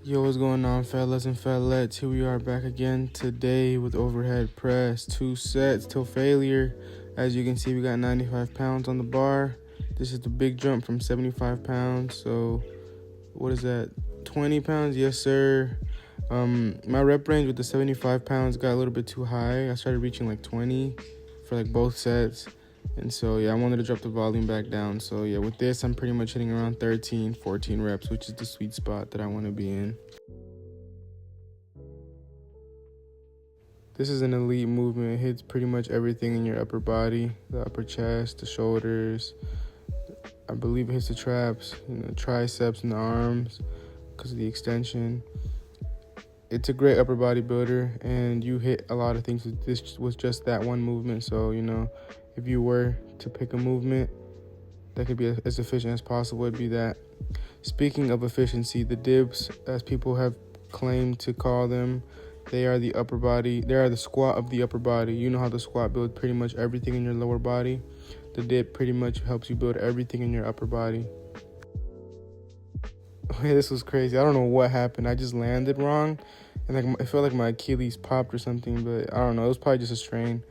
Yo, what's going on, fellas and fellettes? Here we are back again today with overhead press. 2 sets till failure. As you can see, we got 95 pounds on the bar. This is the big jump from 75 pounds. So, what is that? 20 pounds? Yes, sir. My rep range with the 75 pounds got a little bit too high. I started reaching like 20 for like both sets. And so, yeah, I wanted to drop the volume back down. So, yeah, with this, I'm pretty much hitting around 13, 14 reps, which is the sweet spot that I want to be in. This is an elite movement. It hits pretty much everything in your upper body, the upper chest, the shoulders. I believe it hits the traps, triceps and the arms because of the extension. It's a great upper body builder, and you hit a lot of things with this was just that one movement. So, if you were to pick a movement that could be as efficient as possible, it'd be that. Speaking of efficiency, the dips, as people have claimed to call them, they are the upper body. They are the squat of the upper body. You know how the squat builds pretty much everything in your lower body. The dip pretty much helps you build everything in your upper body. Okay, this was crazy. I don't know what happened. I just landed wrong, and it felt like my Achilles popped or something. But I don't know. It was probably just a strain.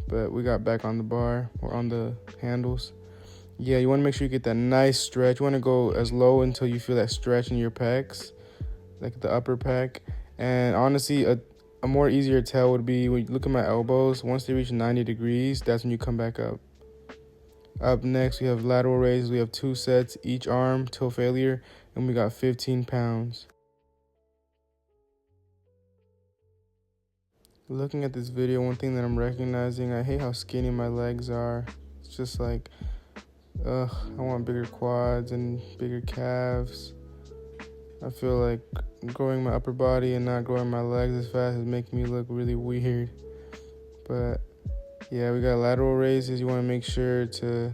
But we got back on the bar or on the handles. Yeah, you want to make sure you get that nice stretch. You want to go as low until you feel that stretch in your pecs, like the upper pec. And honestly, a more easier tell would be when you look at my elbows. Once they reach 90 degrees, that's when you come back up. Up next, we have lateral raises. We have 2 sets, each arm till failure, and we got 15 pounds. Looking at this video, one thing that I'm recognizing, I hate how skinny my legs are. It's just like, I want bigger quads and bigger calves. I feel like growing my upper body and not growing my legs as fast is making me look really weird. But yeah, we got lateral raises. You want to make sure to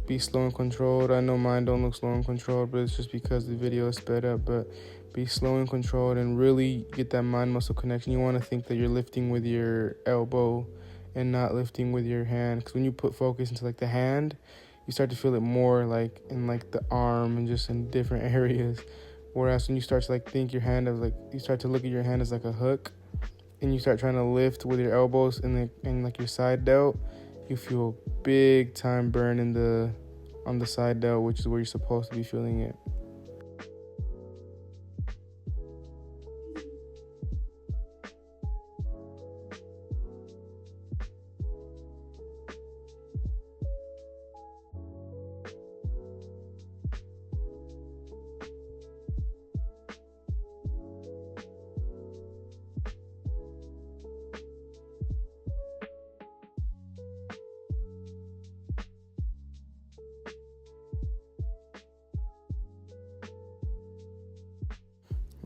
be slow and controlled. I know mine don't look slow and controlled, but it's just because the video is sped up. But be slow and controlled and really get that mind muscle connection. You want to think that you're lifting with your elbow and not lifting with your hand, because when you put focus into like the hand, you start to feel it more like in like the arm and just in different areas. Whereas when you start to like think your hand as like, you start to look at your hand as like a hook, and you start trying to lift with your elbows and like your side delt, you feel big time burn on the side delt, which is where you're supposed to be feeling it.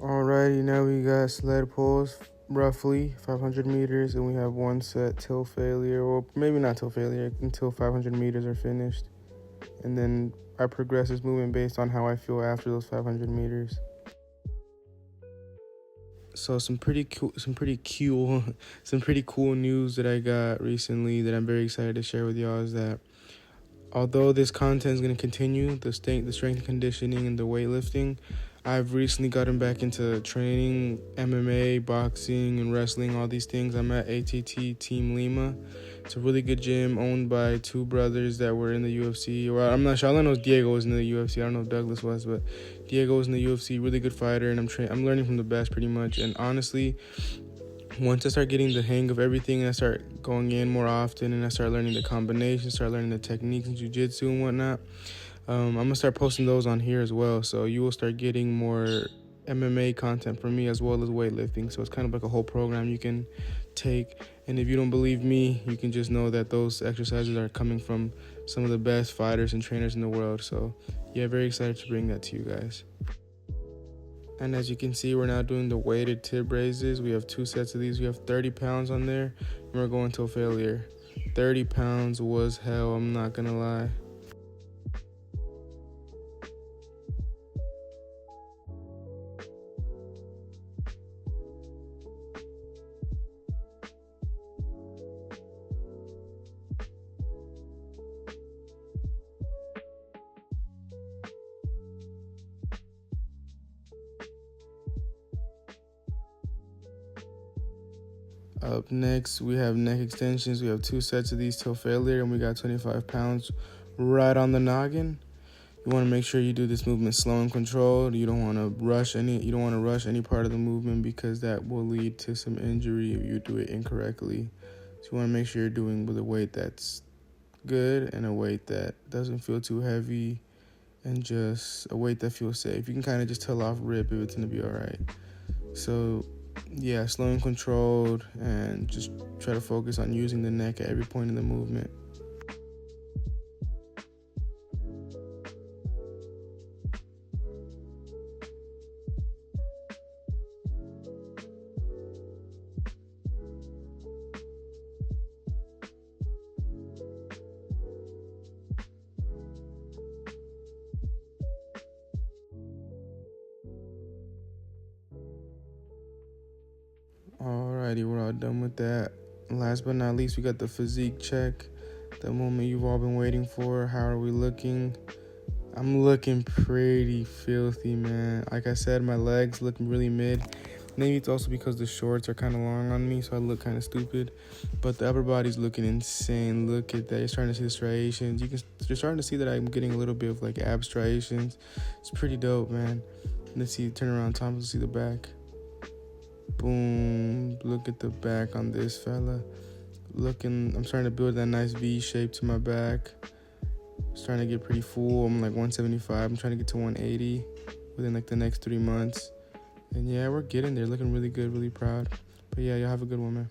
Alrighty, now we got sled pulls, roughly 500 meters, and we have 1 set till failure, or maybe not till failure, until 500 meters are finished. And then I progress this movement based on how I feel after those 500 meters. So some pretty cool news that I got recently that I'm very excited to share with y'all is that although this content is going to continue, the strength and conditioning and the weightlifting, I've recently gotten back into training MMA, boxing, and wrestling, all these things. I'm at ATT Team Lima. It's a really good gym owned by 2 brothers that were in the UFC. Well, I'm not sure. All I know is Diego was in the UFC. I don't know if Douglas was, but Diego was in the UFC. Really good fighter, and I'm learning from the best pretty much. And honestly, once I start getting the hang of everything and I start going in more often and I start learning the combinations, start learning the techniques in jiu-jitsu and whatnot, I'm going to start posting those on here as well. So you will start getting more MMA content from me as well as weightlifting. So it's kind of like a whole program you can take. And if you don't believe me, you can just know that those exercises are coming from some of the best fighters and trainers in the world. So yeah, very excited to bring that to you guys. And as you can see, we're now doing the weighted tib raises. We have 2 sets of these. We have 30 pounds on there, and we're going till failure. 30 pounds was hell, I'm not going to lie. Up next, we have neck extensions. We have 2 sets of these till failure, and we got 25 pounds right on the noggin. You want to make sure you do this movement slow and controlled. You don't want to rush any part of the movement, because that will lead to some injury if you do it incorrectly. So you want to make sure you're doing with a weight that's good and a weight that doesn't feel too heavy, and just a weight that feels safe. You can kind of just tell off rip if it's going to be all right. So yeah, slow and controlled, and just try to focus on using the neck at every point in the movement. Alrighty, we're all done with that. Last but not least, we got the physique check, the moment you've all been waiting for. How are we looking? I'm looking pretty filthy, man. Like I said, my legs look really mid. Maybe it's also because the shorts are kind of long on me, so I look kind of stupid. But the upper body's looking insane. Look at that. You're starting to see the striations. You're starting to see that I'm getting a little bit of like ab striations. It's pretty dope, man. Let's see. Turn around, Tom. Let's see the back. Boom. Look at the back on this fella. I'm starting to build that nice V shape to my back. Starting to get pretty full. I'm like 175. I'm trying to get to 180 within like the next 3 months. And yeah, we're getting there. Looking really good, really proud. But yeah, y'all have a good one, man.